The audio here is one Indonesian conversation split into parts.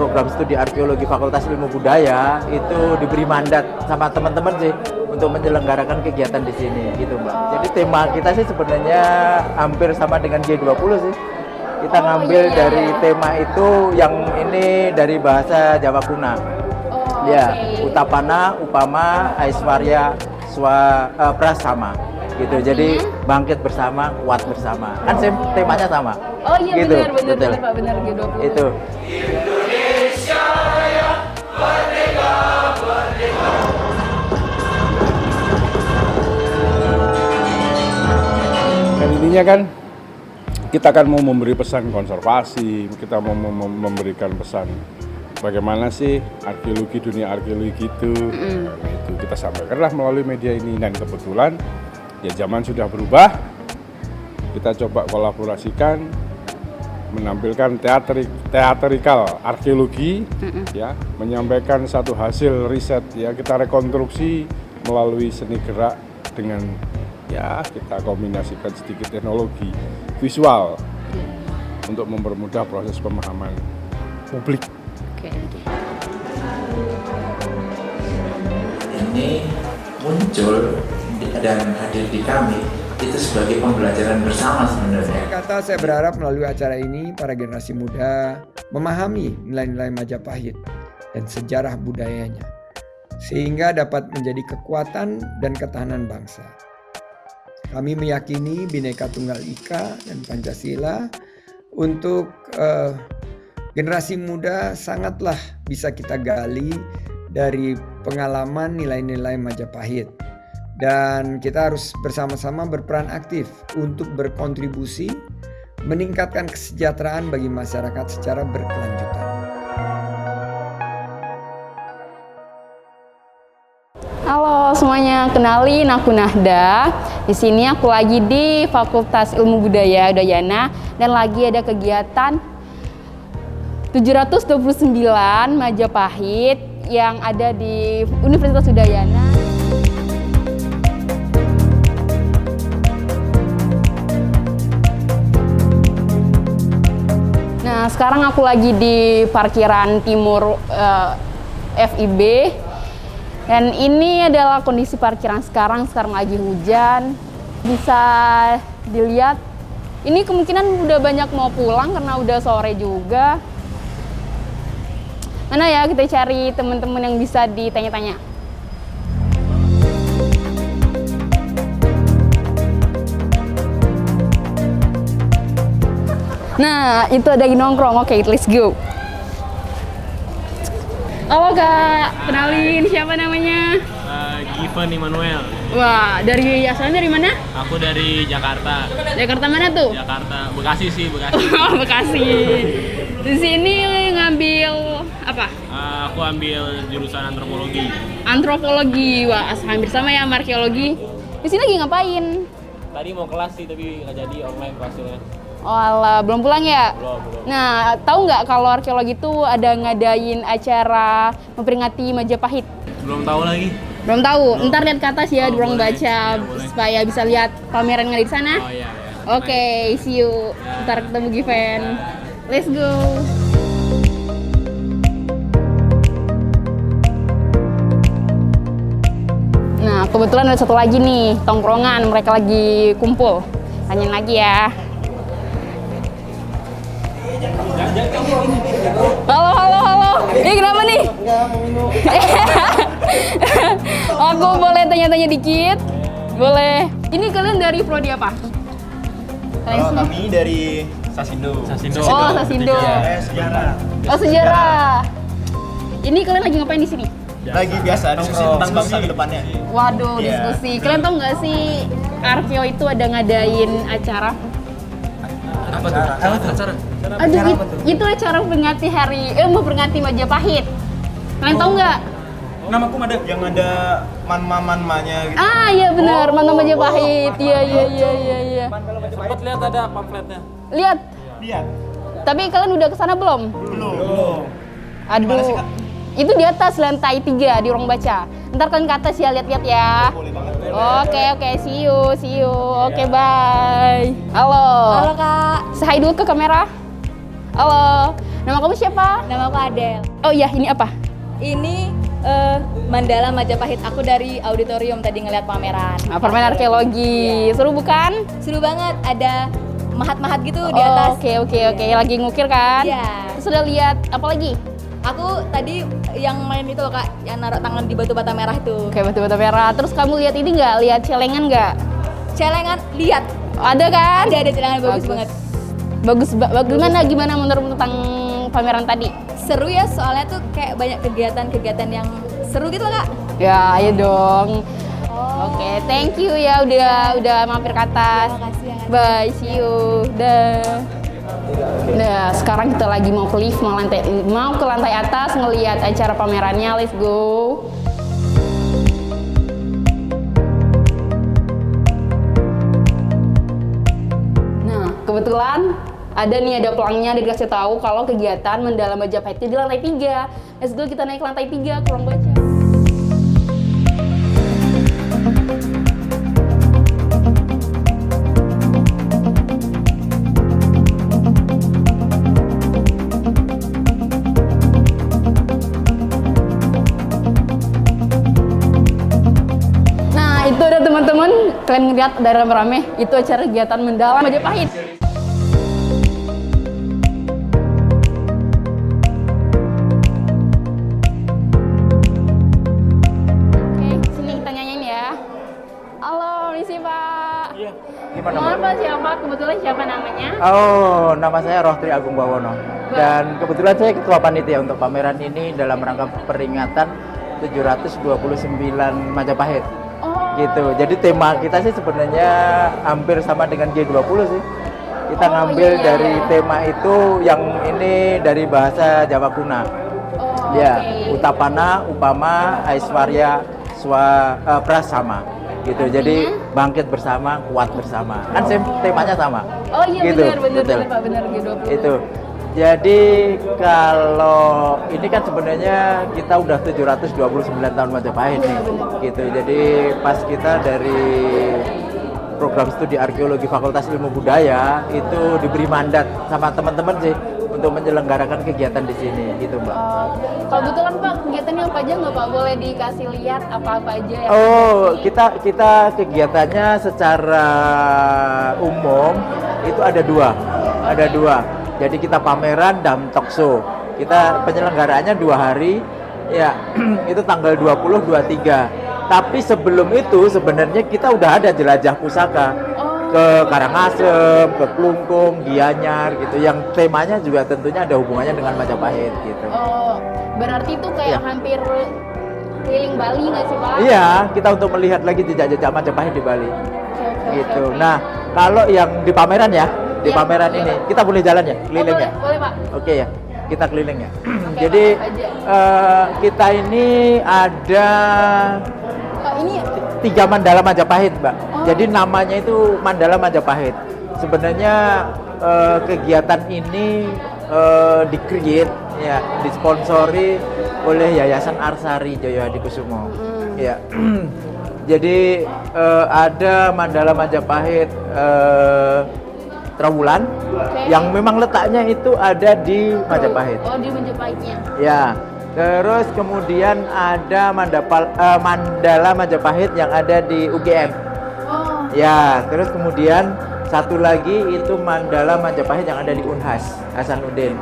program studi arkeologi Fakultas Ilmu Budaya itu diberi mandat sama teman-teman sih untuk menyelenggarakan kegiatan di sini gitu Mbak. Jadi tema kita sih sebenarnya hampir sama dengan G20 sih. Kita ngambil dari tema itu yang ini dari bahasa Jawa kuna. Ya, Utapana, Upama, Aiswarya, Prasama gitu. Jadi bangkit bersama, kuat bersama. Kan temanya sama. Oh iya gitu. benar Pak, benar G20. Itu. Indonesia Raya, merdeka, merdeka. Dan intinya kan kita akan mau memberi pesan konservasi, kita mau memberikan pesan bagaimana sih arkeologi, dunia arkeologi itu. Itu kita sampaikanlah melalui media ini, dan kebetulan ya zaman sudah berubah. Kita coba kolaborasikan, menampilkan teatrikal arkeologi, ya, menyampaikan satu hasil riset, ya, kita rekonstruksi melalui seni gerak dengan, ya, kita kombinasikan sedikit teknologi visual untuk mempermudah proses pemahaman publik. Ini muncul dan hadir di kami itu sebagai pembelajaran bersama sebenarnya. Kata saya berharap melalui acara ini para generasi muda memahami nilai-nilai Majapahit dan sejarah budayanya sehingga dapat menjadi kekuatan dan ketahanan bangsa. Kami meyakini Bhinneka Tunggal Ika dan Pancasila untuk generasi muda sangatlah bisa kita gali dari pengalaman nilai-nilai Majapahit. Dan kita harus bersama-sama berperan aktif untuk berkontribusi meningkatkan kesejahteraan bagi masyarakat secara berkelanjutan. Halo semuanya, kenalin aku Nahda. Di sini aku lagi di Fakultas Ilmu Budaya Udayana dan lagi ada kegiatan 729 Majapahit yang ada di Universitas Udayana. Nah, sekarang aku lagi di parkiran timur FIB. Dan ini adalah kondisi parkiran sekarang lagi hujan. Bisa dilihat, ini kemungkinan udah banyak mau pulang karena udah sore juga. Mana ya, kita cari teman-teman yang bisa ditanya-tanya. Nah, itu ada yang nongkrong. Oke, let's go. Halo Kak, kenalin siapa namanya? Given Immanuel. Wah, asalnya dari mana? Aku dari Jakarta. Jakarta mana tuh? Jakarta, Bekasi sih, Bekasi. Oh, Bekasi. Di sini ngambil apa? Aku ambil jurusan antropologi. Antropologi. Wah, hampir sama ya sama arkeologi. Di sini lagi ngapain? Tadi mau kelas sih, tapi nggak jadi online kelasnya. Oh alah, belum pulang ya? Belum. Nah, tahu nggak kalau arkeologi itu ada ngadain acara memperingati Majapahit? Belum tahu lagi. Belum tahu. Ntar lihat ke atas ya, di ruang boleh. baca Ya, boleh. supaya bisa lihat pameran yang ada di sana. Oh iya. Oke, see you. Ntar ketemu Given. Let's go. Nah, kebetulan ada satu lagi nih, tongkrongan. Mereka lagi kumpul. Tanyain lagi ya. Halo. Ini kenapa nih? Aku boleh tanya-tanya dikit? Boleh. Ini kalian dari prodi apa? Kami dari Sasindo. Oh, Sasindo. Sejarah. Oh, sejarah. Ini kalian lagi ngapain di sini? Lagi biasa diskusi tentang bangsa ke depannya. Waduh, Iya. diskusi. Kalian tahu nggak sih Arkeo itu ada ngadain acara? Apa tuh? Acara? Aduh, itu acara memperingati Majapahit. Kalian tahu nggak? Namaku ada yang ada manma-manmanya gitu. Ah, iya benar, Mantan Majapahit. Iya. Sempat lihat ada pamfletnya. Lihat. Lihat. Tapi kalian udah kesana belum? Belum. Aduh. Itu di atas lantai 3 di ruang baca. Ntar kalian ke atas ya, lihat-lihat ya. Boleh banget. Oke, see you. Oke, bye. Halo. Halo Kak. Say hi dulu ke kamera. Halo. Nama kamu siapa? Nama aku Adel. Oh iya, ini apa? Ini Mandala Majapahit. Aku dari auditorium tadi ngeliat pameran. Permainan arkeologi. Iya. Seru bukan? Seru banget. Ada mahat-mahat gitu di atas. Oke. Lagi ngukir kan? Iya. Terus udah lihat apa lagi? Aku tadi yang main itu loh Kak, yang naruh tangan di batu bata merah itu. Oke, batu-bata merah. Terus kamu lihat ini nggak? Lihat celengan nggak? Celengan, lihat. Ada kan? Ada celengan bagus banget. Gimana menurut tentang pameran tadi? Seru ya, soalnya tuh kayak banyak kegiatan-kegiatan yang seru gitu loh Kak. Ya, ayo dong. Oke, thank you ya udah mampir ke atas. Terima kasih ya. Bye, see you. Dah. Nah, sekarang kita lagi mau ke lift, mau ke lantai atas ngelihat acara pamerannya. Let's go. Nah, kebetulan ada pelangnya dikasih tahu kalau kegiatan Mandala Majapahit di lantai 3. Let's go, kita naik ke lantai 3 ke ruang baca. Nah, itu ada teman-teman, kalian ngeliat ada rame-rame, itu acara kegiatan Mandala Majapahit. Gimana, Pak? Kebetulan siapa namanya? Oh, nama saya Rohtri Agung Bawono. Dan kebetulan saya ketua panitia untuk pameran ini dalam rangka peringatan 729 Majapahit. Gitu. Jadi tema kita sih sebenarnya hampir sama dengan G20 sih. Kita ngambil dari tema itu yang ini dari bahasa Jawa kuna. Utapana, Upama, Aiswarya, Prasama. Gitu. Artinya? Jadi bangkit bersama, kuat bersama. Kan temanya sama. Oh iya, gitu. benar Pak, benar G20. Itu. Jadi kalau ini kan sebenarnya kita udah 729 tahun Majapahit nih. Gitu. Jadi pas kita dari program studi arkeologi Fakultas Ilmu Budaya itu diberi mandat sama teman-teman sih untuk menyelenggarakan kegiatan di sini gitu, Mbak. Kalau kebetulan Pak, kegiatannya apa aja nggak Pak? Boleh dikasih lihat apa-apa aja yang kita kegiatannya secara umum itu ada dua. Jadi kita pameran dan talk show. Kita penyelenggaraannya 2 hari, ya itu tanggal 20, 23. Tapi sebelum itu sebenarnya kita udah ada jelajah pusaka. Ke Karangasem, ke Klungkung, Gianyar gitu. Yang temanya juga tentunya ada hubungannya dengan Majapahit gitu. Oh, berarti itu kayak hampir keliling Bali nggak sih Pak? Iya, kita untuk melihat lagi jejak-jejak Majapahit di Bali. Gitu. Nah, kalau yang di pameran ya, di pameran ini kita boleh jalan ya, keliling ya? Boleh Pak. Oke ya, kita keliling ya. Jadi kita ini ada ini 3 mandala Majapahit, Mbak. Jadi namanya itu Mandala Majapahit. Sebenarnya kegiatan ini di-create ya, disponsori oleh Yayasan Arsari Jaya Hadikusumo. Ya. Jadi ada Mandala Majapahit Trowulan yang memang letaknya itu ada di Majapahit. Oh, di Majapahitnya. Ya. Terus kemudian ada Mandala Majapahit yang ada di UGM. Ya, terus kemudian satu lagi itu Mandala Majapahit yang ada di Unhas, Hasanuddin.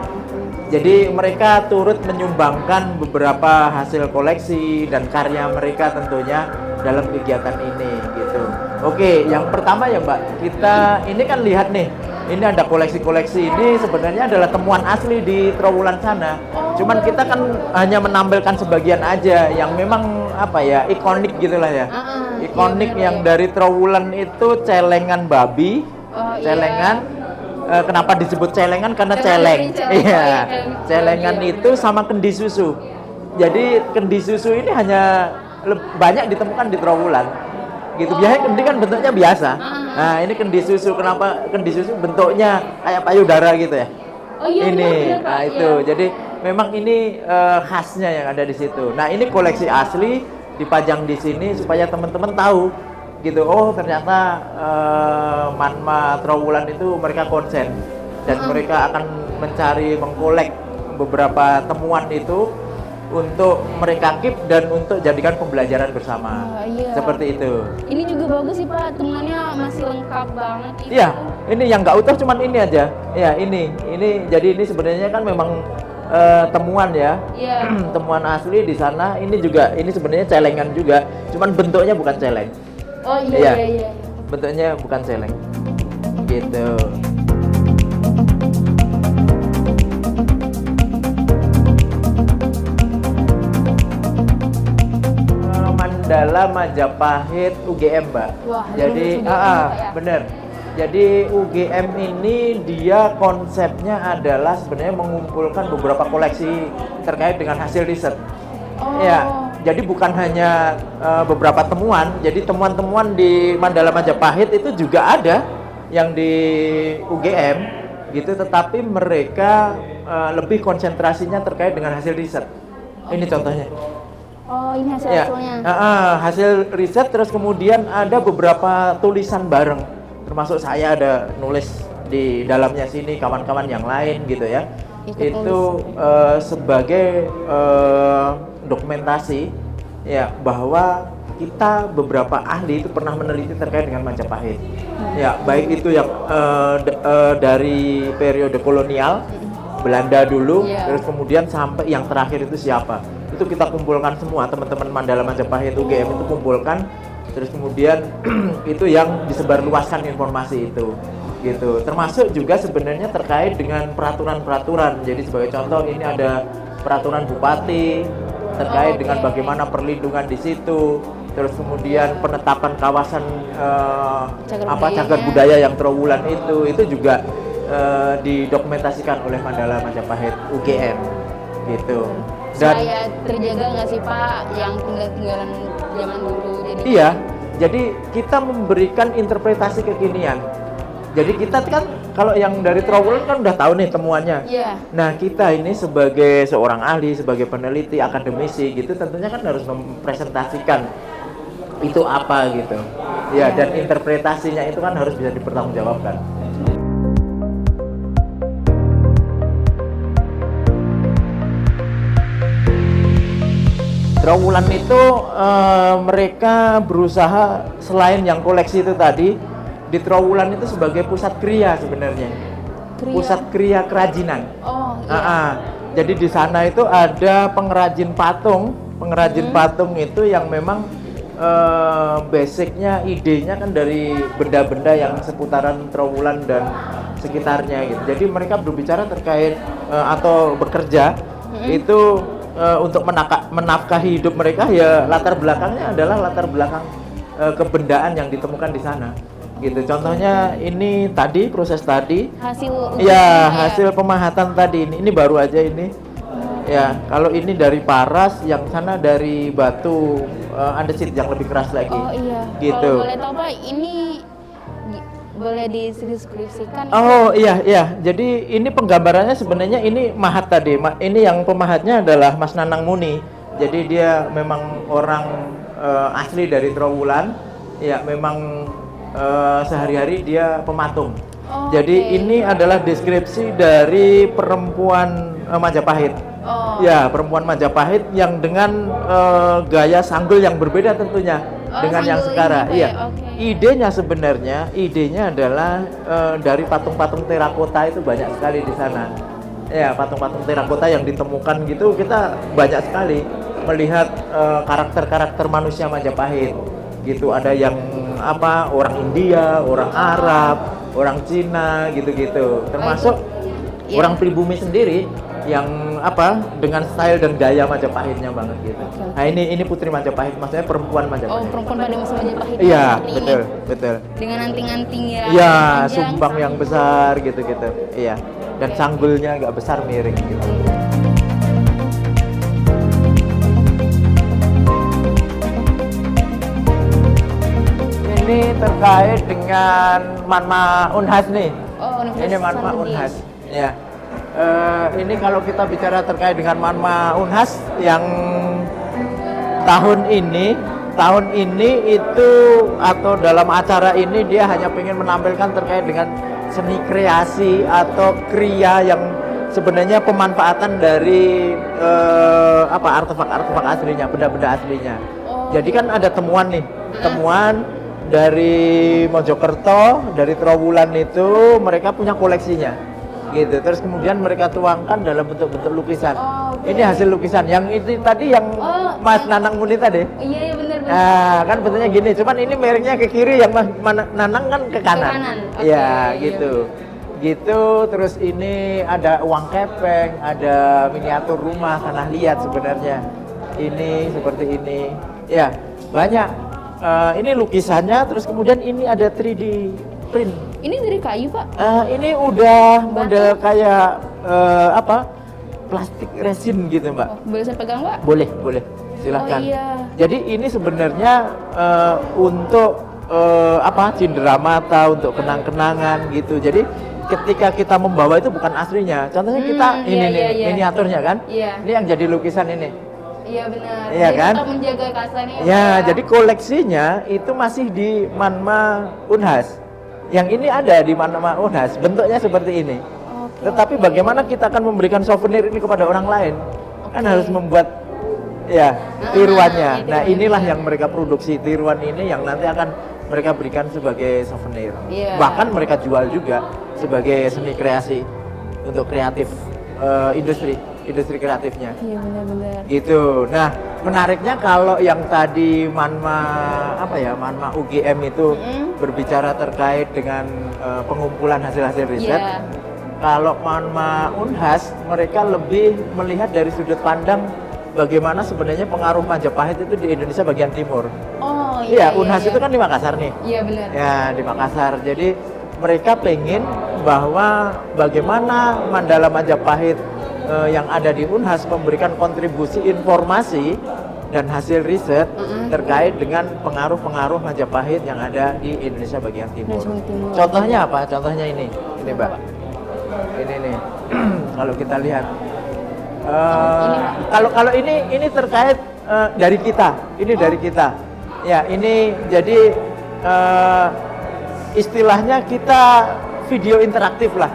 Jadi mereka turut menyumbangkan beberapa hasil koleksi dan karya mereka tentunya dalam kegiatan ini gitu. Oke, yang pertama ya Mbak, kita ini kan lihat nih, ini ada koleksi-koleksi ini sebenarnya adalah temuan asli di Trowulan sana. Cuman kita kan hanya menampilkan sebagian aja yang memang apa ya, ikonik gitulah ya. Ikonik yang dari Trowulan itu celengan babi, celengan. Kenapa disebut celengan? Karena celeng. Iya, celengan itu sama kendi susu. Jadi kendi susu ini hanya banyak ditemukan di Trowulan. Gitu. Biasanya kendi kan bentuknya biasa. Nah, ini kendi susu. Kenapa kendi susu bentuknya kayak payudara gitu ya? Ini. Nah, itu. Jadi memang ini khasnya yang ada di situ. Nah, ini koleksi asli dipajang di sini supaya teman-teman tahu gitu. Oh, ternyata Manma Trowulan itu mereka konsen dan mereka akan mencari mengkolek beberapa temuan itu untuk mereka keep dan untuk jadikan pembelajaran bersama. Iya. Seperti itu. Ini juga bagus sih Pak, temuannya masih lengkap banget. Iya, ini yang nggak utuh cuman ini aja. Ya ini jadi ini sebenarnya kan memang temuan ya. Iya. Temuan asli di sana. Ini juga ini sebenarnya celengan juga, cuman bentuknya bukan celeng. Oh iya. Bentuknya bukan celeng. Gitu. Mandala Majapahit UGM, Mbak. Wah, jadi UGM ya? bener. Jadi UGM ini dia konsepnya adalah sebenarnya mengumpulkan beberapa koleksi terkait dengan hasil riset. Oh. Ya, jadi bukan hanya beberapa temuan. Jadi temuan-temuan di Mandala Majapahit itu juga ada yang di UGM gitu, tetapi mereka lebih konsentrasinya terkait dengan hasil riset. Ini contohnya. Oh, ini hasilnya. Hasil riset, terus kemudian ada beberapa tulisan bareng, termasuk saya ada nulis di dalamnya sini, kawan-kawan yang lain gitu ya. Itu sebagai dokumentasi ya bahwa kita beberapa ahli itu pernah meneliti terkait dengan Majapahit. Ya, baik itu yang dari periode kolonial Belanda dulu, terus kemudian sampai yang terakhir itu siapa. Itu kita kumpulkan semua, teman-teman Mandala Majapahit UGM itu kumpulkan, terus kemudian itu yang disebarluaskan informasi itu gitu. Termasuk juga sebenarnya terkait dengan peraturan-peraturan. Jadi sebagai contoh ini ada peraturan bupati terkait dengan bagaimana perlindungan di situ, terus kemudian penetapan kawasan cagar budaya yang Trowulan itu juga didokumentasikan oleh Mandala Majapahit UGM gitu. Dan supaya terjaga nggak sih Pak yang tinggal-tinggalan zaman dulu? Iya, jadi kita memberikan interpretasi kekinian. Jadi kita kan kalau yang dari Trowulan kan udah tahu nih temuannya. Iya. Nah kita ini sebagai seorang ahli, sebagai peneliti, akademisi gitu tentunya kan harus mempresentasikan itu apa gitu. Ya, dan interpretasinya itu kan harus bisa dipertanggungjawabkan. Trowulan itu mereka berusaha selain yang koleksi itu tadi, di Trowulan itu sebagai pusat kriya sebenarnya. Pusat kriya kerajinan. Oh iya. Jadi di sana itu ada pengrajin patung. Pengrajin patung itu yang memang basicnya, idenya kan dari benda-benda yang seputaran Trowulan dan sekitarnya gitu. Jadi mereka berbicara terkait atau bekerja itu untuk menafkahi hidup mereka, ya latar belakangnya adalah latar belakang kebendaan yang ditemukan di sana gitu. Contohnya ini tadi proses tadi hasil pemahatan tadi, ini baru aja ini ya. Kalau ini dari paras, yang sana dari batu andesit yang lebih keras lagi. Oh iya. Gitu. Kalau boleh tahu Pak, ini boleh dideskripsikan? Oh iya. Jadi ini penggambarannya sebenarnya ini mahat tadi. Ini yang pemahatnya adalah Mas Nanang Muni. Jadi dia memang orang asli dari Trowulan. Ya, memang sehari-hari dia pematung. Jadi ini adalah deskripsi dari perempuan Majapahit. Ya, perempuan Majapahit yang dengan gaya sanggul yang berbeda tentunya dengan yang sekarang. Iya. Idenya sebenarnya, adalah dari patung-patung terakota itu banyak sekali di sana. Ya, patung-patung terakota yang ditemukan gitu, kita banyak sekali melihat karakter-karakter manusia Majapahit. Gitu, ada yang orang India, orang Arab, orang Cina gitu-gitu. Termasuk orang pribumi sendiri yang dengan style dan gaya Majapahitnya banget gitu. Nah ini Putri Majapahit, maksudnya perempuan Majapahit. Oh, perempuan pada masa Majapahit. Iya, betul. Dengan anting-anting ya. Iya, sumbang yang besar gitu-gitu. Iya. Dan sanggulnya agak besar miring gitu. Ini terkait dengan Manma Unhas nih. Oh, ini Manma Unhas. Ya. Ini kalau kita bicara terkait dengan Manma Unhas yang tahun ini itu atau dalam acara ini dia hanya ingin menampilkan terkait dengan seni kreasi atau kriya yang sebenarnya pemanfaatan dari artefak-artefak aslinya, benda-benda aslinya. Jadi kan ada temuan nih, temuan dari Mojokerto, dari Trowulan itu mereka punya koleksinya, gitu. Terus kemudian mereka tuangkan dalam bentuk-bentuk lukisan. Ini hasil lukisan. Yang itu tadi yang Mas Nanang Muni tadi. Iya benar. Nah, kan bentuknya gini. Cuman ini miringnya ke kiri, yang Mas Nanang kan ke kanan. Iya, gitu. Gitu. Terus ini ada uang kepeng, ada miniatur rumah tanah liat sebenarnya. Ini seperti ini. Ya, banyak. Ini lukisannya, terus kemudian ini ada 3D print. Ini dari kayu, Pak? Ini udah model kayak plastik resin gitu, Mbak. Boleh saya pegang, Pak? Boleh, boleh. Silahkan. Iya. Jadi ini sebenarnya untuk cindera mata, untuk kenang-kenangan gitu. Jadi ketika kita membawa itu bukan aslinya. Contohnya kita miniaturnya kan? Iya. Ini yang jadi lukisan ini. Iya benar. Iya kan? Untuk menjaga keasliannya. Ya, jadi koleksinya itu masih di Manma Unhas. Yang ini ada di Manma Unhas, bentuknya seperti ini. Tetapi bagaimana kita akan memberikan souvenir ini kepada orang lain? Kan harus membuat tiruannya. Nah, inilah yang mereka produksi, tiruan ini yang nanti akan mereka berikan sebagai souvenir. Bahkan mereka jual juga sebagai seni kreasi untuk kreatif industri kreatifnya. Iya benar-benar. Gitu. Nah, menariknya kalau yang tadi Manma UGM itu berbicara terkait dengan pengumpulan hasil-hasil riset. Kalau Manma Unhas mereka lebih melihat dari sudut pandang bagaimana sebenarnya pengaruh Majapahit itu di Indonesia bagian timur. Unhas itu kan di Makassar nih. Iya benar. Ya, di Makassar. Jadi mereka pengen bahwa bagaimana Mandala Majapahit yang ada di Unhas memberikan kontribusi informasi dan hasil riset terkait dengan pengaruh-pengaruh Majapahit yang ada di Indonesia bagian timur. Contohnya apa? Contohnya ini Mbak. Ini nih. Kalau kita lihat, kalau ini terkait dari kita. Ini dari kita. Ya, ini jadi istilahnya kita video interaktif lah.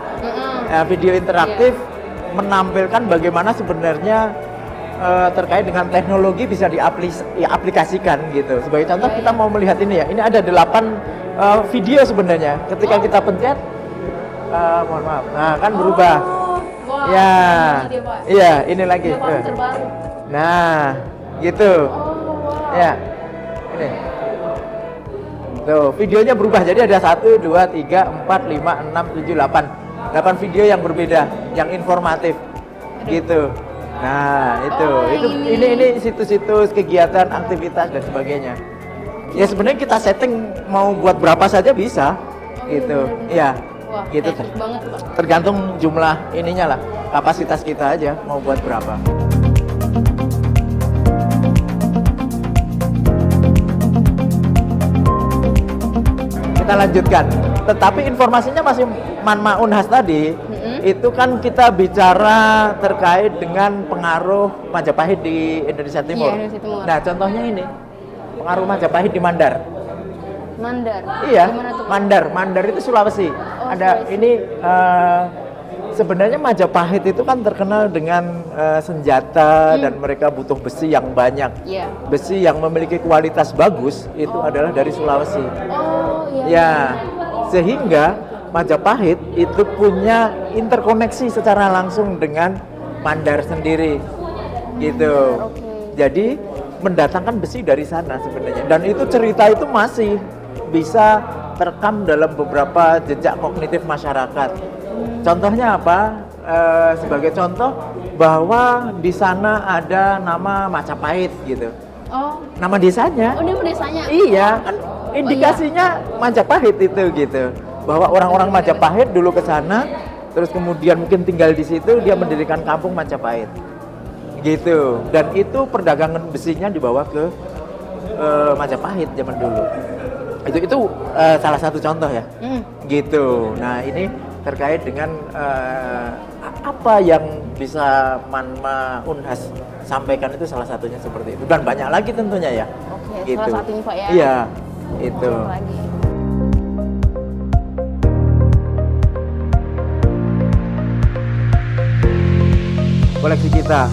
Video interaktif. Menampilkan bagaimana sebenarnya terkait dengan teknologi bisa diaplikasikan gitu. Sebagai contoh kita mau melihat ini ya. Ini ada 8 video sebenarnya. Ketika kita pencet, mohon maaf, nah kan berubah. Iya, ini lagi. Nah, gitu. Ya, ini. Tuh, videonya berubah. Jadi ada 1, 2, 3, 4, 5, 6, 7, 8. 8 video yang berbeda, yang informatif, gitu. Nah, ini situs-situs kegiatan, aktivitas dan sebagainya. Ya sebenarnya kita setting mau buat berapa saja bisa, gitu. Iya, gitu. Tergantung jumlah ininya lah, kapasitas kita aja mau buat berapa. Kita lanjutkan. Tetapi informasinya masih Manma Unhas tadi, itu kan kita bicara terkait dengan pengaruh Majapahit di Indonesia Timur. Iya, Indonesia Timur. Nah, contohnya ini, pengaruh Majapahit di Mandar. Mandar? Iya, Mandar itu Sulawesi. Ada Sulawesi. Ini sebenarnya Majapahit itu kan terkenal dengan senjata dan mereka butuh besi yang banyak. Besi yang memiliki kualitas bagus itu adalah dari Sulawesi. Sehingga Majapahit itu punya interkoneksi secara langsung dengan Mandar sendiri, gitu. Jadi mendatangkan besi dari sana sebenarnya. Dan itu cerita itu masih bisa terekam dalam beberapa jejak kognitif masyarakat. Contohnya apa? Sebagai contoh bahwa di sana ada nama Majapahit gitu. Nama desanya. Nama desanya. Iya, kan indikasinya Majapahit itu gitu. Bahwa orang-orang Majapahit dulu ke sana, terus kemudian mungkin tinggal di situ, dia mendirikan kampung Majapahit. Gitu. Dan itu perdagangan besinya dibawa ke Majapahit zaman dulu. Itu salah satu contoh ya. Gitu. Nah, ini terkait dengan apa yang bisa Manma Unhas sampaikan itu salah satunya seperti itu. Dan banyak lagi tentunya ya. Gitu. Salah satunya Pak ya. Iya. Itu. koleksi kita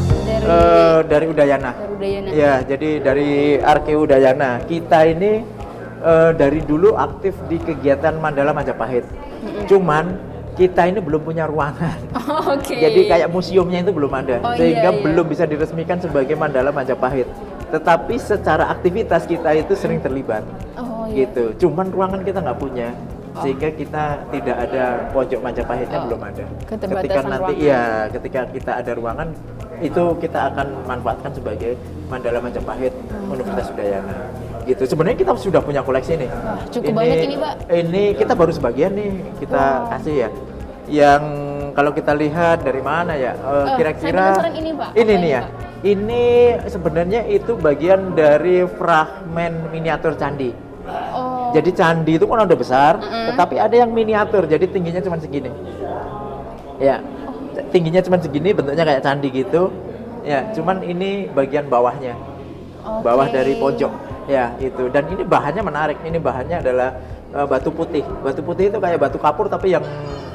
dari Udayana. Dari Udayana. Ya, jadi dari Arkeo Udayana. Kita ini dari dulu aktif di kegiatan Mandala Majapahit. Cuman kita ini belum punya ruangan. Oke. Jadi kayak museumnya itu belum ada, Oh, sehingga iya. belum bisa diresmikan sebagai Mandala Majapahit. Tetapi secara aktivitas kita itu sering terlibat, Oh iya. gitu. Cuman ruangan kita nggak punya, sehingga kita tidak ada pojok Majapahitnya belum ada. Keterbatasan Ketika nanti, ruangan. iya, ketika kita ada ruangan, itu kita akan manfaatkan sebagai Mandala Majapahit Universitas Udayana. Gitu. Sebenarnya kita sudah punya koleksi nih. Wah, cukup banyak ini, Pak. Ini kita baru sebagian nih kita kasih ya. Yang kalau kita lihat dari mana ya, kira-kira saya penasaran ini, Pak. ini Apa nih ini, ya. Pak? Ini sebenarnya itu bagian dari fragmen miniatur candi. Oh. Jadi candi itu kan udah besar, tetapi ada yang miniatur, jadi tingginya cuma segini. Ya, tingginya cuma segini, bentuknya kayak candi gitu. Ya, cuman ini bagian bawahnya, bawah Oke. dari pojok. Ya, itu. Dan ini bahannya menarik. Ini bahannya adalah batu putih. Batu putih itu kayak batu kapur tapi yang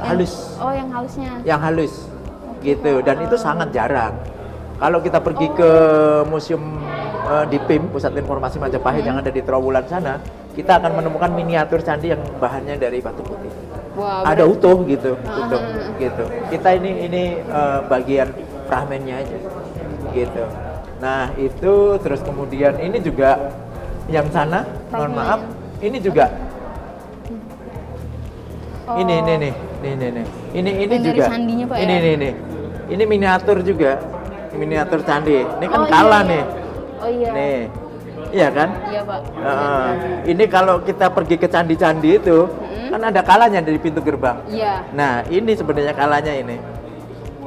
halus. Oh, yang halusnya. Yang halus, gitu. Dan itu sangat jarang. Kalau kita pergi ke museum di PIM, Pusat Informasi Majapahit yang ada di Trawulan sana, kita akan menemukan miniatur candi yang bahannya dari batu putih. Wah, Ada utuh gitu, utuh gitu. Kita ini bagian fragmennya aja, gitu. Nah itu terus kemudian ini juga yang sana, mohon maaf, ini juga. Ini nih. Ini Yang dari juga. candinya, Pak, Ini ya? nih. Ini miniatur juga. Miniatur candi. Ini kan Oh, kala iya. nih. Oh iya. Nih. Iya kan? Iya, Pak. Ini kalau kita pergi ke candi-candi itu kan ada kalanya dari pintu gerbang. Iya. Nah, ini sebenarnya kalanya ini.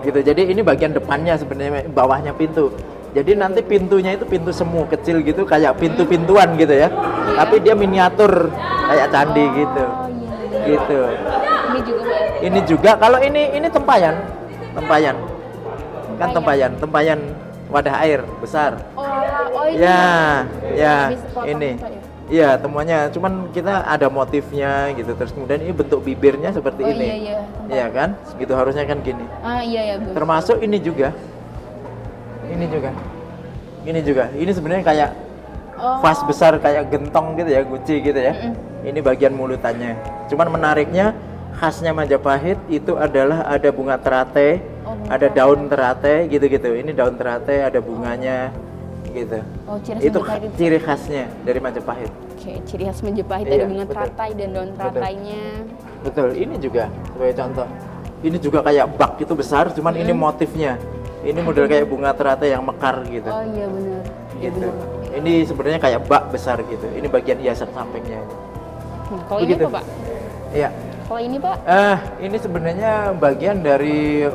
Gitu. Jadi ini bagian depannya sebenarnya, bawahnya pintu. Jadi nanti pintunya itu pintu semu kecil gitu kayak pintu-pintuan gitu ya. Tapi dia miniatur kayak candi gitu. Gitu. Ini juga, Pak. Ini juga kalau ini tempayan. Kan tempayan wadah air besar. Oh ini. Ya, Habis potong, ini. Pak, ya? Iya, temuannya cuman kita ada motifnya gitu. Terus kemudian ini bentuk bibirnya seperti Oh, ini. iya. Iya kan? Gitu harusnya kan gini. Iya, betul. Termasuk ini juga. Ini juga. Ini sebenarnya kayak vas besar kayak gentong gitu ya, guci gitu ya. Ini bagian mulutannya. Cuman menariknya khasnya Majapahit itu adalah ada bunga terate, ada daun terate gitu-gitu. Ini daun terate, ada bunganya gitu. Oh, ciri khas Itu Majapahit itu. ciri khasnya dari Majapahit. Oke, ciri khas Majapahit Iya, ada bunga betul. teratai dan daun teratainya. Betul, ini juga sebagai contoh. Ini juga kayak bak itu besar, cuman ini motifnya. Ini model kayak bunga teratai yang mekar gitu. Oh iya benar. Iya Gitu. benar. Ini sebenarnya kayak bak besar gitu. Ini bagian hiasan sampingnya. Kalau ini Begitu. apa, Pak? Iya. Kalau ini, Pak? Ini sebenarnya bagian dari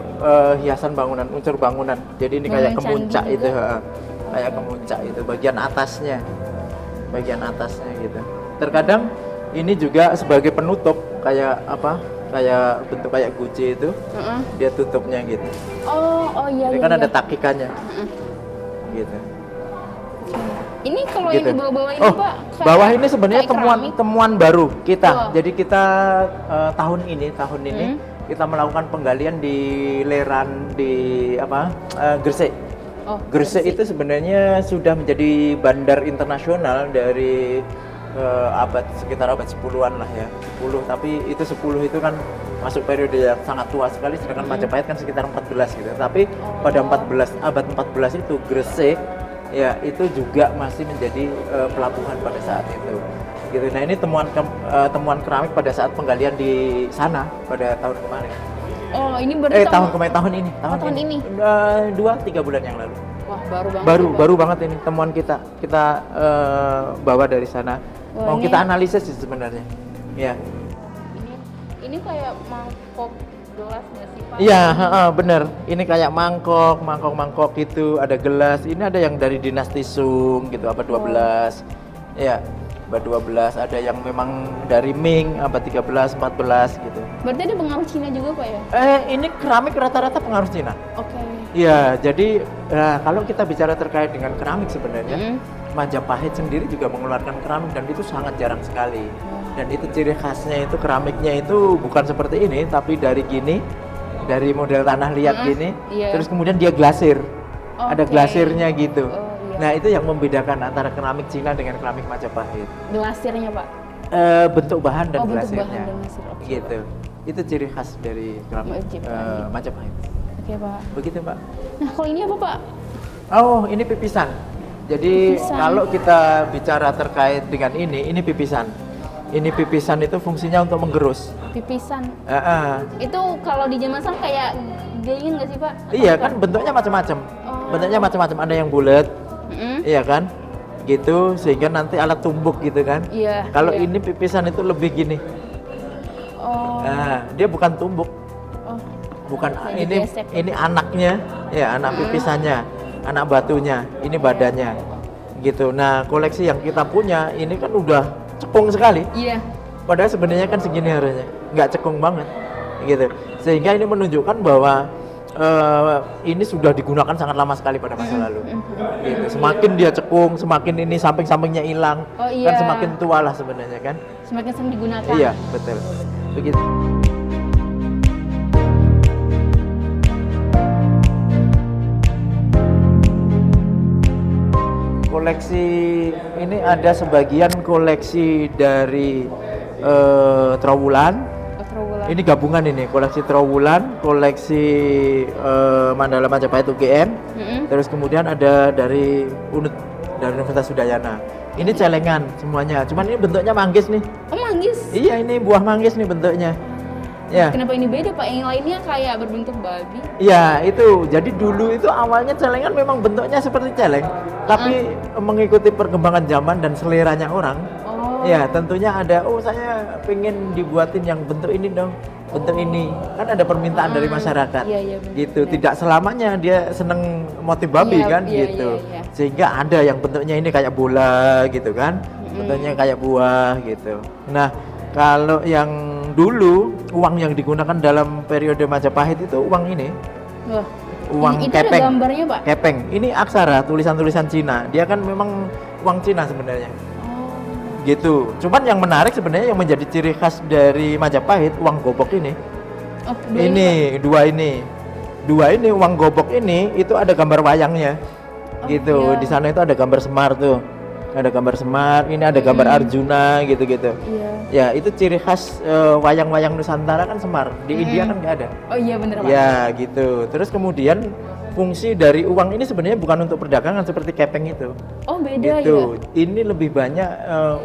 hiasan bangunan, unsur bangunan. Jadi ini kayak Bangunan kemuncak candi itu, juga? kayak kemuncak itu bagian atasnya gitu. Terkadang ini juga sebagai penutup kayak apa? Kayak bentuk kayak guci itu, dia tutupnya gitu. Oh iya. Ini iya, kan ada iya. takikannya, gitu. Ini kalau Gitu. yang di bawah-bawah ini, Oh, Pak? kayak- bawah ini sebenarnya kayak keramik. temuan baru kita. Wah. Jadi kita tahun ini kita melakukan penggalian di Leran di Gresik. Oh, Gresik itu sebenarnya sudah menjadi bandar internasional dari sekitar abad 10-an lah ya. 10, tapi itu 10 itu kan masuk periode yang sangat tua sekali, sedangkan Majapahit kan sekitar 14 gitu. Tapi pada abad 14 itu Gresik ya itu juga masih menjadi pelabuhan pada saat itu. Gitu. Nah, ini temuan keramik pada saat penggalian di sana pada tahun kemarin. Oh, ini berarti Tahun ini. tahun ini? 2-3 bulan yang lalu. Wah, baru banget. ya, Pak. Baru banget ini temuan kita bawa dari sana. Wah, Mau ini- kita analisis sih sebenarnya. Ya. Ini kayak mangkok gelas nggak sih, Pak? Iya, bener. Ini kayak mangkok gitu, ada gelas. Ini ada yang dari dinasti Sung gitu, abad 12. Ya, abad 12. Ada yang memang dari Ming, abad 13, 14 gitu. Berarti ada pengaruh Cina juga, Pak ya? Ini keramik rata-rata pengaruh Cina. Oke. Iya, jadi kalau kita bicara terkait dengan keramik sebenarnya, Majapahit sendiri juga mengeluarkan keramik dan itu sangat jarang sekali. Dan itu ciri khasnya itu keramiknya itu bukan seperti ini, tapi dari gini dari model tanah liat gini, iya. terus kemudian dia glasir, ada Oke. glasirnya gitu. Oh, iya. Nah itu yang membedakan antara keramik Cina dengan keramik Majapahit. Gelasirnya Pak. Bentuk bahan dan Oh, bentuk glasirnya, bahan dan glasir, oke. gitu. Itu ciri khas dari keramik Majapahit. Majapahit. Oke Pak. Begitu Pak. Nah kalau ini apa Pak? Oh ini pipisan. Jadi Pipisan. kalau kita bicara terkait dengan ini pipisan. Ini pipisan itu fungsinya untuk menggerus. Pipisan. Heeh. Itu kalau di zaman sekarang kayak gelingin nggak sih Pak? Atau Iya bukan? kan bentuknya macam-macam. Oh. Bentuknya macam-macam. Ada yang bulat, Mm-mm. iya kan? Gitu sehingga nanti alat tumbuk gitu kan. Iya. Kalau iya. ini pipisan itu lebih gini. Oh. Nah, dia bukan tumbuk. Oh. Bukan Kayak ini digesek. ini anaknya, ya anak pipisannya, anak batunya, ini badannya. Gitu. Nah, koleksi yang kita punya ini kan udah cekung sekali. Iya. Padahal sebenarnya kan segini harusnya, nggak cekung banget, gitu. Sehingga ini menunjukkan bahwa ini sudah digunakan sangat lama sekali pada masa lalu. Gitu. Semakin dia cekung, semakin ini samping-sampingnya hilang, Oh, iya. kan semakin tua lah sebenarnya kan. Semakin sering digunakan. Iya, betul. Begitu. Koleksi ini ada sebagian koleksi dari Trowulan. Oh, Trowulan. Ini gabungan ini, koleksi Trowulan, koleksi Mandala Majapahit UGM, terus kemudian ada dari dari Universitas Udayana. Ini celengan semuanya, cuman ini bentuknya manggis nih. Oh manggis. Iya ini buah manggis nih bentuknya. Ya. Kenapa ini beda Pak? Yang lainnya kayak berbentuk babi. Iya itu, jadi dulu itu awalnya celengan memang bentuknya seperti celeng, tapi mengikuti perkembangan zaman dan seleranya orang. Oh. Ya tentunya ada, oh saya pengen dibuatin yang bentuk ini dong, bentuk ini. Kan ada permintaan dari masyarakat. Iya, iya, benar, gitu, benar. tidak selamanya dia seneng motif babi Iya, kan iya, gitu. iya, iya. Sehingga ada yang bentuknya ini kayak bola gitu kan, bentuknya kayak buah gitu. Nah kalau yang dulu uang yang digunakan dalam periode Majapahit itu uang ini, Wah. uang Itu kepeng. ada gambarnya Pak? Kepeng. Ini aksara, tulisan-tulisan Cina. Dia kan memang uang Cina sebenarnya. Oh. Gitu. Cuman yang menarik sebenarnya yang menjadi ciri khas dari Majapahit uang gobok ini. Oh, Ini dua ini uang gobok ini itu ada gambar wayangnya. Gitu. iya. Di sana itu ada gambar Semar tuh. Ada gambar Semar, ini ada gambar Arjuna gitu-gitu. Iya. Ya, itu ciri khas wayang-wayang Nusantara kan Semar. Di India kan nggak ada. Oh iya bener Pak. Ya, gitu. Terus kemudian fungsi dari uang ini sebenarnya bukan untuk perdagangan seperti kepeng itu. Oh beda Gitu. ya? Ini lebih banyak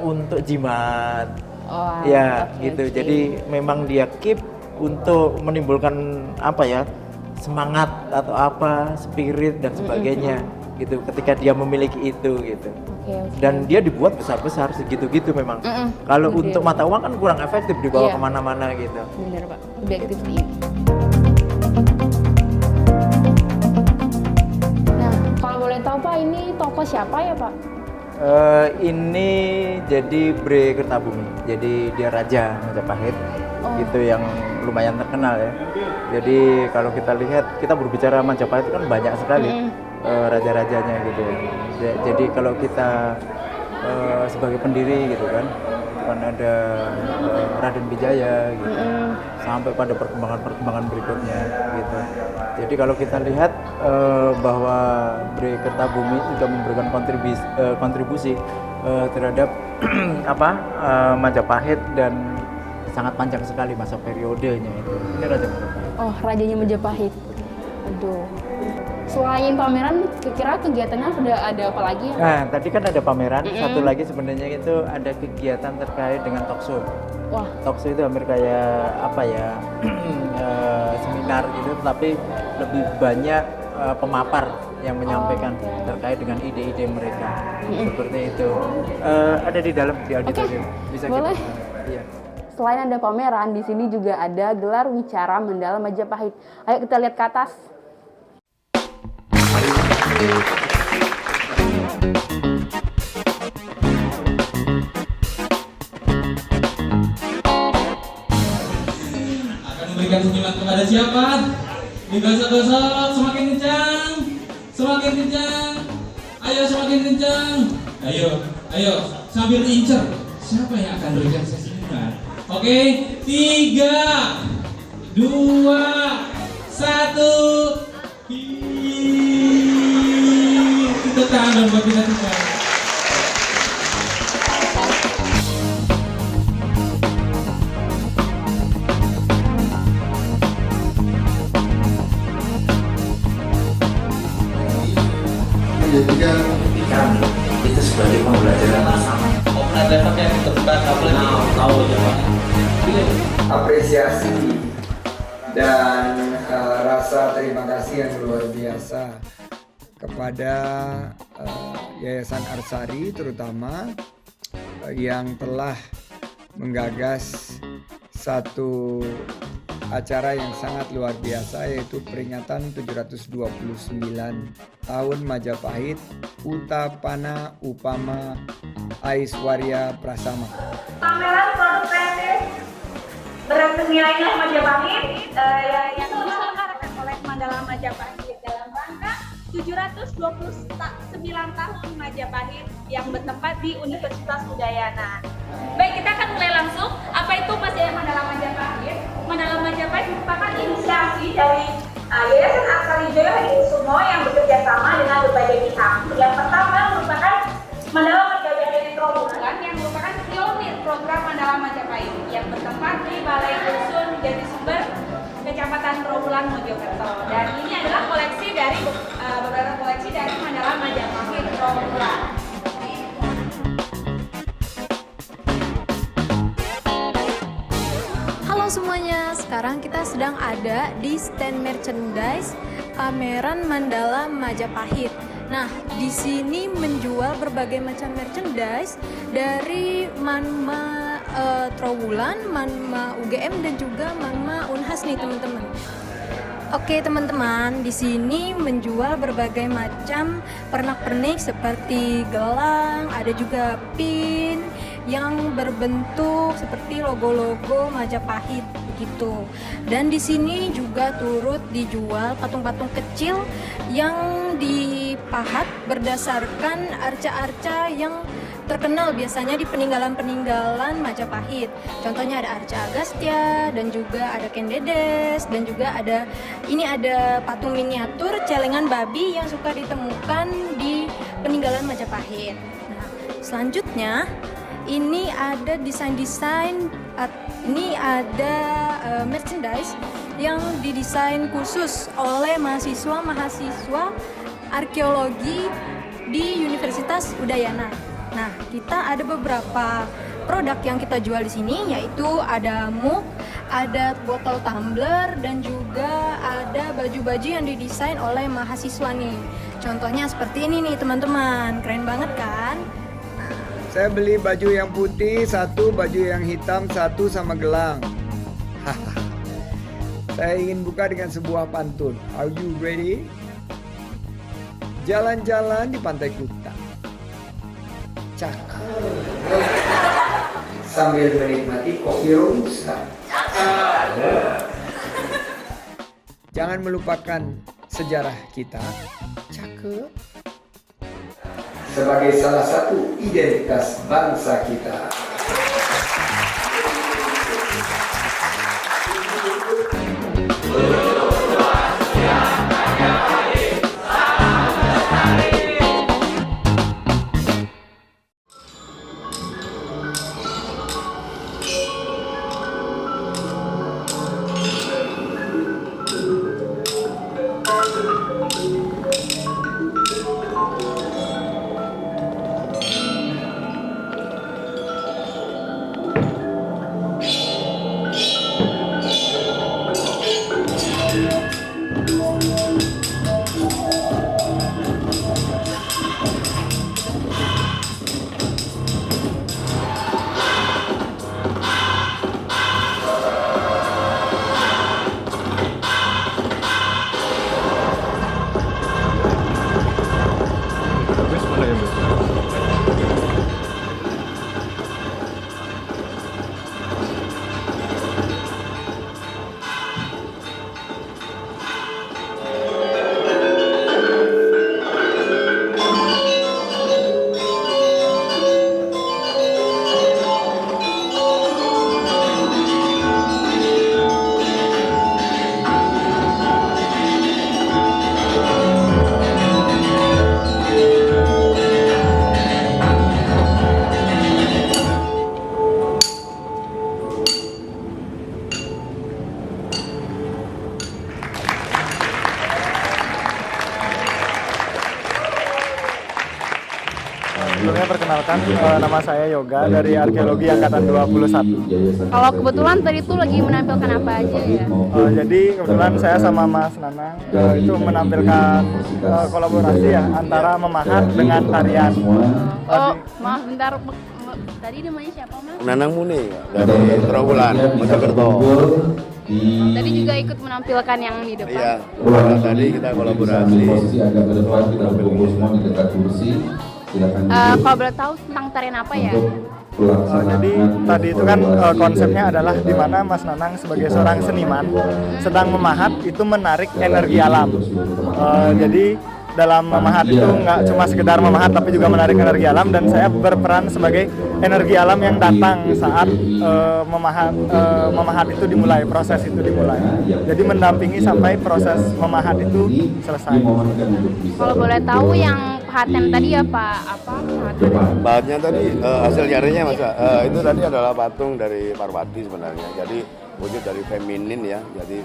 untuk jimat. Oh, Ya, oke, gitu. oke. Jadi memang dia keep untuk menimbulkan apa ya? Semangat atau apa, spirit dan sebagainya. Gitu. Ketika dia memiliki itu gitu. Oke, oke. Dan dia dibuat besar-besar segitu-gitu memang. Kalau Gede. untuk mata uang kan kurang efektif dibawa Iya. kemana-mana gitu. Bener Pak. Lebih aktif di ini. Nah, kalau boleh tahu Pak, ini toko siapa ya Pak? Ini jadi Bre Kertabumi, jadi dia raja Majapahit, gitu yang lumayan terkenal ya. Jadi kalau kita lihat, kita berbicara Majapahit itu kan banyak sekali raja-rajanya gitu ya. Jadi kalau kita sebagai pendiri gitu kan ada Raden Wijaya gitu, sampai pada perkembangan berikutnya gitu. Jadi kalau kita lihat bahwa Bre Kertabumi sudah memberikan kontribusi terhadap Majapahit dan sangat panjang sekali masa periodenya itu. Ini Raja Majapahit. Oh, rajanya Majapahit. Aduh. Selain pameran, kira-kira kegiatannya ada apa lagi ya? Nah, tadi kan ada pameran, satu lagi sebenarnya itu ada kegiatan terkait dengan talkshow. Wah. Talkshow itu hampir kayak apa ya, seminar gitu, tapi lebih banyak pemapar yang menyampaikan terkait dengan ide-ide mereka. Seperti itu. Ada di dalam di auditorium. Bisa boleh. kita. Iya. Selain ada pameran, di sini juga ada gelar wicara Mandala Majapahit. Ayo kita lihat ke atas. Akan memberikan senyuman kepada siapa? Digosok-gosok semakin kencang, semakin kencang. Ayo semakin kencang. Ayo sambil incer. Siapa yang akan berikan senyuman? Oke, 3, 2, 1. Tepuk tangan buat kita semua. Bagi kami itu sebagai pembelajaran bersama. Apresiasi dan rasa terima kasih yang luar biasa kepada Yayasan Arsari terutama yang telah menggagas satu acara yang sangat luar biasa, yaitu peringatan 729 tahun Majapahit Utapana Upama Aiswarya Prasama. Pameran produk kreatif bernilai Majapahit yang diselenggarakan oleh Mandala Majapahit dalam rangka 729 tahun Majapahit yang bertempat di Universitas Udayana. Baik, kita akan mulai langsung. Apa itu Mandala Majapahit? Mandala Majapahit merupakan inisiasi dari Yayasan Arsari Joyohadikusumo yang bekerja sama dengan berbagai pihak. Yang pertama merupakan Mandala Majapahit Trawulan yang merupakan pionir program Mandala Majapahit yang bertempat di Balai Dusun Jatisumber, Kecamatan Trawulan, Mojokerto. Dan ini adalah koleksi dari beberapa koleksi dari Mandala Majapahit Trawulan. Halo semuanya, sekarang kita sedang ada di stand merchandise pameran Mandala Majapahit. Nah, di sini menjual berbagai macam merchandise dari Manma Trawulan, Manma UGM dan juga Manma Unhas nih teman-teman. Oke teman-teman, di sini menjual berbagai macam pernak-pernik seperti gelang, ada juga pin yang berbentuk seperti logo-logo Majapahit gitu. Dan di sini juga turut dijual patung-patung kecil yang dipahat berdasarkan arca-arca yang terkenal biasanya di peninggalan-peninggalan Majapahit. Contohnya ada Arca Agastya dan juga ada Kendedes dan juga ada patung miniatur celengan babi yang suka ditemukan di peninggalan Majapahit. Nah, selanjutnya ini ada desain-desain, ini ada merchandise yang didesain khusus oleh mahasiswa arkeologi di Universitas Udayana. Nah, kita ada beberapa produk yang kita jual di sini, yaitu ada mug, ada botol tumbler, dan juga ada baju-baju yang didesain oleh mahasiswa nih. Contohnya seperti ini nih teman-teman, keren banget kan? Saya beli baju yang putih satu, baju yang hitam satu, sama gelang. Saya ingin buka dengan sebuah pantun. Are you ready? Jalan-jalan di Pantai Kuta, cakep, sambil menikmati kopi robusta. Jangan melupakan sejarah kita, cakep, sebagai salah satu identitas bangsa kita. Sebelumnya perkenalkan, nama saya Yoga dari Arkeologi Angkatan 21. Kalau kebetulan tadi tuh lagi menampilkan apa aja ya? Jadi kebetulan saya sama Mas Nanang itu menampilkan kolaborasi ya antara memahat dengan tarian. Oh, maaf bentar. Tadi namanya siapa, Mas? Nanang Muni dari Trawulan, Mojokerto. Tadi juga ikut menampilkan yang di depan. Iya, tadi kita kolaborasi. Kalau boleh tahu tentang tarian apa ya? Jadi tadi itu kan konsepnya adalah di mana Mas Nanang sebagai seorang seniman sedang memahat itu menarik energi alam. Jadi dalam memahat itu nggak cuma sekedar memahat tapi juga menarik energi alam, dan saya berperan sebagai energi alam yang datang saat memahat itu dimulai, proses itu dimulai. Jadi mendampingi sampai proses memahat itu selesai. Kalau boleh tahu yang pahatan tadi apa Pahatnya tadi hasil nyarinya masa itu tadi adalah patung dari Parwati sebenarnya. Jadi wujud dari feminin ya. Jadi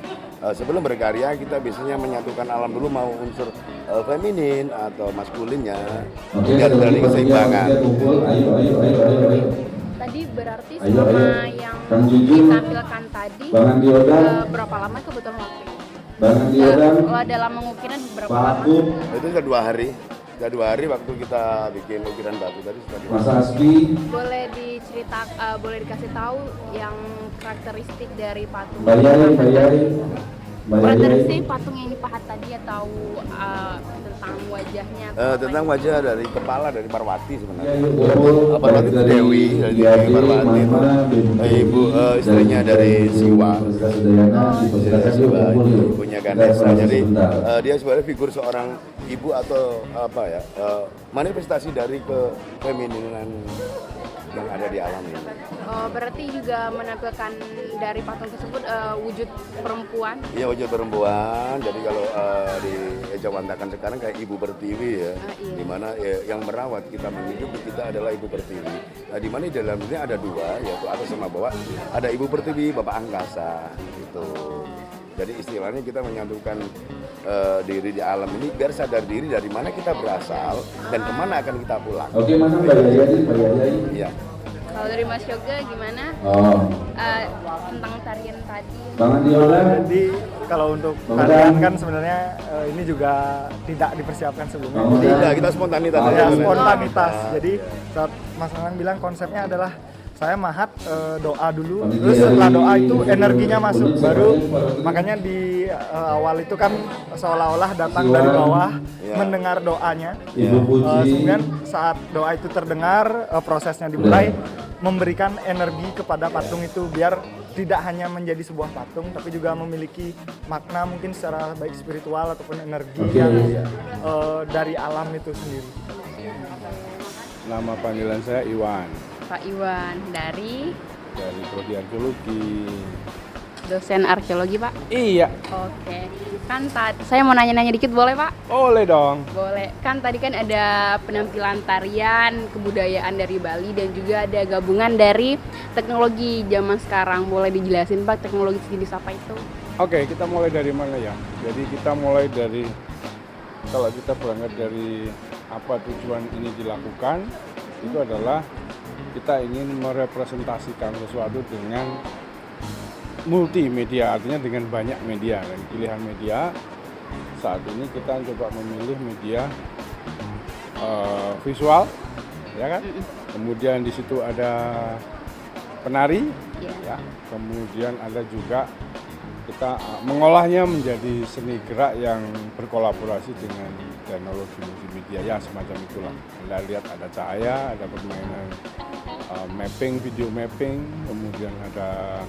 sebelum berkarya kita biasanya menyatukan alam dulu, mau unsur feminin atau maskulinnya biar dari keseimbangan. Tadi berarti selama yang ditampilkan tadi berapa lama kebetulan waktunya? Dalam mengukiran berapa lama? Itu sudah 2 hari. Sudah 2 hari waktu kita bikin ukiran batu tadi sudah 2 hari. Mas Asbi, boleh dikasih tahu yang karakteristik dari patung? Karakteristik patung yang dipahat tadi atau tentang wajahnya? Tentang wajah dari kepala dari Parwati sebenarnya. Parwati itu Dewi dari Parwati itu ibu istrinya dari Siwa. Ibunya Ganesha. Jadi dia sebenarnya figur seorang ibu atau apa ya, manifestasi dari kefemininan yang ada di alam ini. Berarti juga menampilkan dari patung tersebut wujud perempuan? Iya, wujud perempuan. Jadi kalau dijawantakan sekarang kayak Ibu Pertiwi ya, iya. Dimana yang merawat kita menghidupi kita adalah Ibu Pertiwi. Nah, dimana di dalamnya ada 2, yaitu atas sama bawah. Ada Ibu Pertiwi, Bapak Angkasa gitu. Jadi istilahnya kita menyatukan diri di alam ini biar sadar diri dari mana kita berasal dan kemana akan kita pulang. Oke, Mas Yayai. Iya. Kalau dari Mas Yoga gimana? Tentang tarian tadi? Jadi kalau untuk tarian kan sebenarnya ini juga tidak dipersiapkan sebelumnya. Tidak, kita spontanitas. Ya, spontanitas. Jadi saat Mas Nanang bilang konsepnya adalah saya mahat doa dulu, terus setelah doa itu energinya masuk, baru makanya di awal itu kan seolah-olah datang dari bawah mendengar doanya. Kemudian saat doa itu terdengar, prosesnya dimulai memberikan energi kepada patung itu biar tidak hanya menjadi sebuah patung tapi juga memiliki makna mungkin secara baik spiritual ataupun energi yang dari alam itu sendiri. Nama panggilan saya Iwan. Pak Iwan dari Prodi Arkeologi. Dosen arkeologi, Pak? Iya. Oke. Kan saya mau nanya-nanya dikit, boleh, Pak? Boleh dong. Boleh. Kan tadi kan ada penampilan tarian, kebudayaan dari Bali dan juga ada gabungan dari teknologi zaman sekarang. Boleh dijelasin, Pak, teknologi sejenis apa itu? Oke, kita mulai dari mana ya? Jadi kita mulai dari, kalau kita berangkat dari apa tujuan ini dilakukan, itu adalah kita ingin merepresentasikan sesuatu dengan multimedia, artinya dengan banyak media. Dan pilihan media saat ini kita coba memilih media visual, ya kan? Kemudian di situ ada penari, ya. Kemudian ada juga kita mengolahnya menjadi seni gerak yang berkolaborasi dengan teknologi multimedia, ya semacam itulah. Anda lihat ada cahaya, ada permainan mapping, video mapping, kemudian ada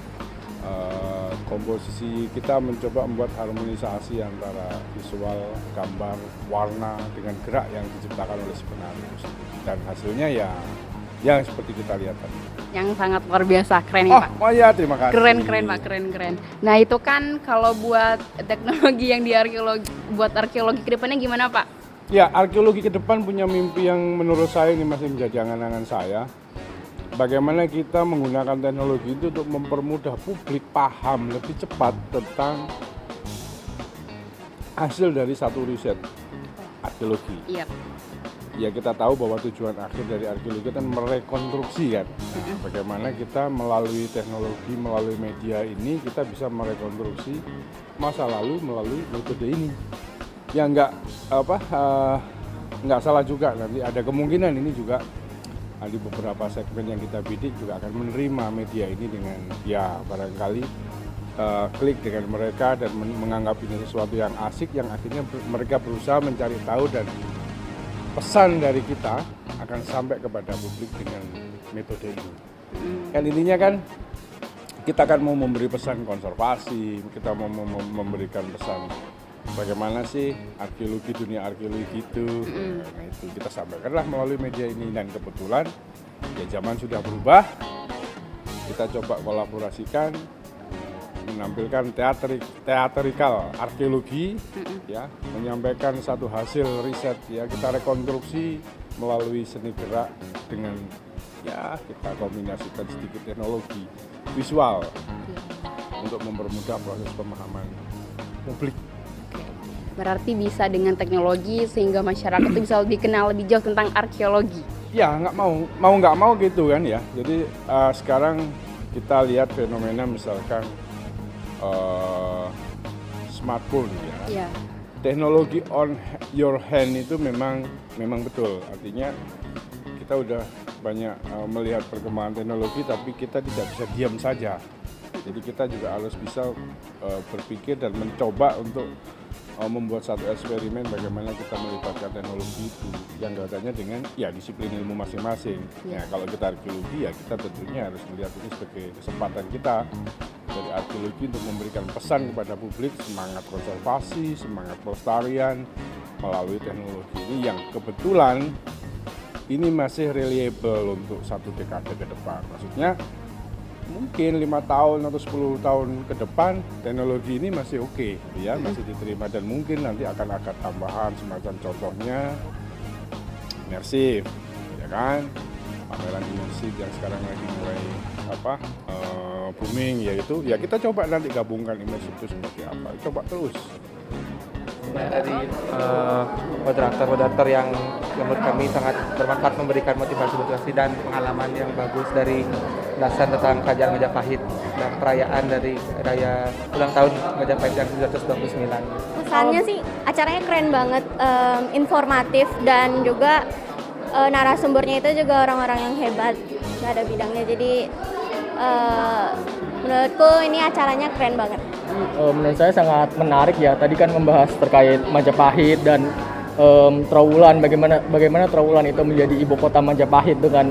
komposisi. Kita mencoba membuat harmonisasi antara visual, gambar, warna dengan gerak yang diciptakan oleh si penari. Dan hasilnya ya yang seperti kita lihat tadi. Yang sangat luar biasa, keren ya, Pak. Oh ya, terima kasih. Keren Pak, keren. Nah itu kan kalau buat teknologi yang di arkeologi, buat arkeologi kedepannya gimana, Pak? Ya, arkeologi ke depan punya mimpi yang menurut saya ini masih menjadi angan-angan saya. Bagaimana kita menggunakan teknologi itu untuk mempermudah publik paham lebih cepat tentang hasil dari satu riset arkeologi. Iya. ya kita tahu bahwa tujuan akhir dari arkeologi kan merekonstruksi kan. Bagaimana kita melalui teknologi, melalui media ini kita bisa merekonstruksi masa lalu melalui metode ini. Ya nggak salah juga, nanti ada kemungkinan ini juga di beberapa segmen yang kita bidik juga akan menerima media ini dengan ya barangkali klik dengan mereka dan menganggap ini sesuatu yang asik, yang akhirnya mereka berusaha mencari tahu dan pesan dari kita akan sampai kepada publik dengan metode ini. Kan intinya kan kita akan mau memberi pesan konservasi, kita mau memberikan pesan bagaimana sih arkeologi, dunia arkeologi itu. Nah, itu kita sampaikanlah melalui media ini, dan kebetulan ya zaman sudah berubah. Kita coba kolaborasikan, menampilkan teatrikal arkeologi, ya, menyampaikan satu hasil riset, ya, kita rekonstruksi melalui seni gerak dengan ya kita kombinasikan sedikit teknologi visual untuk mempermudah proses pemahaman publik. Berarti bisa dengan teknologi sehingga masyarakat itu bisa lebih kenal lebih jauh tentang arkeologi. Ya nggak nggak mau gitu kan ya. Jadi sekarang kita lihat fenomena misalkan smartphone ya. Teknologi on your hand itu memang betul. Artinya kita udah banyak melihat perkembangan teknologi, tapi kita tidak bisa diam saja. Jadi kita juga harus bisa berpikir dan mencoba untuk membuat satu eksperimen bagaimana kita melibatkan teknologi itu yang katanya dengan ya disiplin ilmu masing-masing. Ya, kalau kita arkeologi ya kita tentunya harus melihat ini sebagai kesempatan kita dari arkeologi untuk memberikan pesan kepada publik, semangat konservasi, semangat pelestarian melalui teknologi ini yang kebetulan ini masih reliable untuk 1 dekade ke depan. Maksudnya mungkin 5 tahun atau 10 tahun ke depan teknologi ini masih oke, ya, masih diterima, dan mungkin nanti akan ada tambahan semacam contohnya imersif, ya kan, pameran imersif yang sekarang lagi mulai booming, yaitu ya kita coba nanti gabungkan imersif itu seperti apa, coba terus. Dari moderator yang menurut kami sangat bermanfaat, memberikan motivasi dan pengalaman yang bagus dari belasan tentang kerajaan Majapahit dan perayaan dari raya ulang tahun Majapahit yang 729. Pesannya sih acaranya keren banget, informatif, dan juga narasumbernya itu juga orang-orang yang hebat, nggak ada bidangnya. Jadi menurutku ini acaranya keren banget. Menurut saya sangat menarik ya. Tadi kan membahas terkait Majapahit dan Trowulan, bagaimana Trowulan itu menjadi ibu kota Majapahit dengan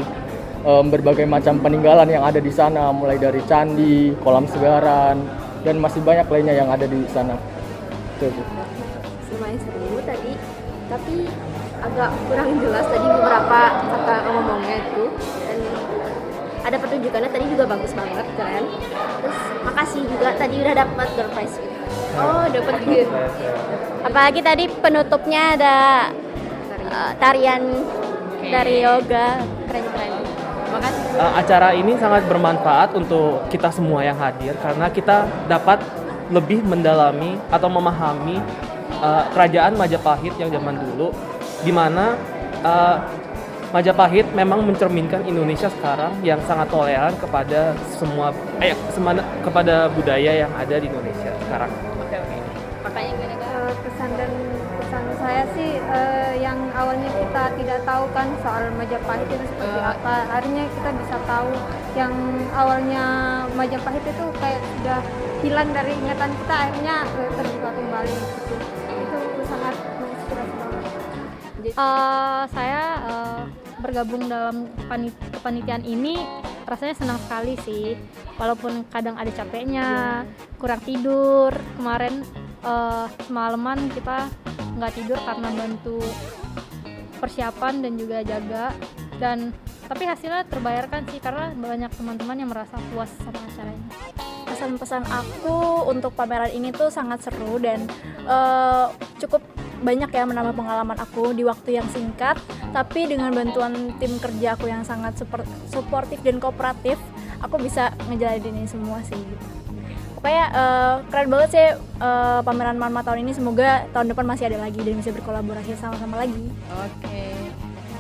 berbagai macam peninggalan yang ada di sana, mulai dari candi, kolam segaran, dan masih banyak lainnya yang ada di sana. Lumayan seru tadi, tapi agak kurang jelas tadi beberapa kata ngomongnya itu, dan ada pertunjukannya tadi juga bagus banget, keren. Terus makasih juga tadi udah dapat door prize gitu. Oh, dapat gitu. Apalagi tadi penutupnya ada tarian dari yoga, keren-keren. Acara ini sangat bermanfaat untuk kita semua yang hadir karena kita dapat lebih mendalami atau memahami kerajaan Majapahit yang zaman dulu, di mana Majapahit memang mencerminkan Indonesia sekarang yang sangat toleran kepada kepada budaya yang ada di Indonesia sekarang. Oke. Makanya gini Pesan saya sih yang awalnya kita tidak tahu kan soal Majapahit itu seperti apa, akhirnya kita bisa tahu yang awalnya Majapahit itu kayak sudah hilang dari ingatan kita, akhirnya terbuka kembali gitu. Itu sangat menginspirasi banget. Saya bergabung dalam kepanitiaan ini rasanya senang sekali sih, walaupun kadang ada capeknya, kurang tidur. Kemarin semalaman kita nggak tidur karena bantu persiapan dan juga jaga, tapi hasilnya terbayarkan sih karena banyak teman-teman yang merasa puas sama acara ini. Pesan-pesan aku untuk pameran ini tuh sangat seru dan cukup banyak ya menambah pengalaman aku di waktu yang singkat, tapi dengan bantuan tim kerja aku yang sangat suportif dan kooperatif, aku bisa ngejalanin ini semua sih. Pokoknya keren banget sih pameran Manma tahun ini, semoga tahun depan masih ada lagi dan bisa berkolaborasi sama-sama lagi. Oke.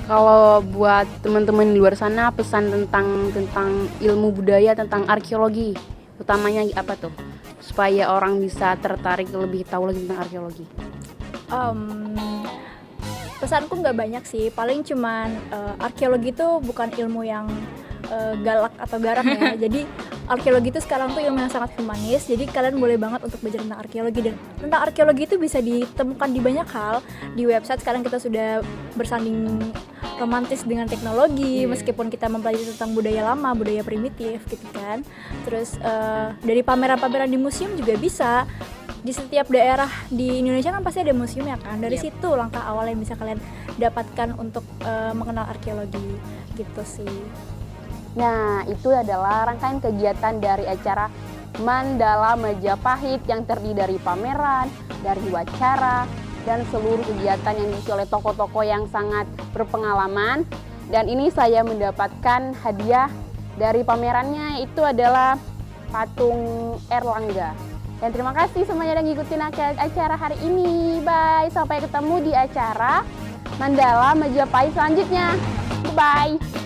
Kalau buat teman-teman di luar sana, pesan tentang ilmu budaya, tentang arkeologi, utamanya apa tuh? Supaya orang bisa tertarik lebih tahu lagi tentang arkeologi. Pesanku nggak banyak sih, paling cuman arkeologi itu bukan ilmu yang galak atau garang ya. Jadi arkeologi itu sekarang tuh ilmu yang sangat humanis, jadi kalian boleh banget untuk belajar tentang arkeologi. Dan tentang arkeologi itu bisa ditemukan di banyak hal. Di website sekarang kita sudah bersanding romantis dengan teknologi, meskipun kita mempelajari tentang budaya lama, budaya primitif gitu kan. Terus dari pameran-pameran di museum juga bisa. Di setiap daerah di Indonesia kan pasti ada museum ya kan. Dari situ langkah awal yang bisa kalian dapatkan untuk mengenal arkeologi gitu sih. Nah, itu adalah rangkaian kegiatan dari acara Mandala Majapahit yang terdiri dari pameran, dari wawancara, dan seluruh kegiatan yang diisi oleh tokoh-tokoh yang sangat berpengalaman. Dan ini saya mendapatkan hadiah dari pamerannya, itu adalah patung Erlangga. Dan terima kasih semuanya yang ngikutin acara hari ini. Bye, sampai ketemu di acara Mandala Majapahit selanjutnya. Bye.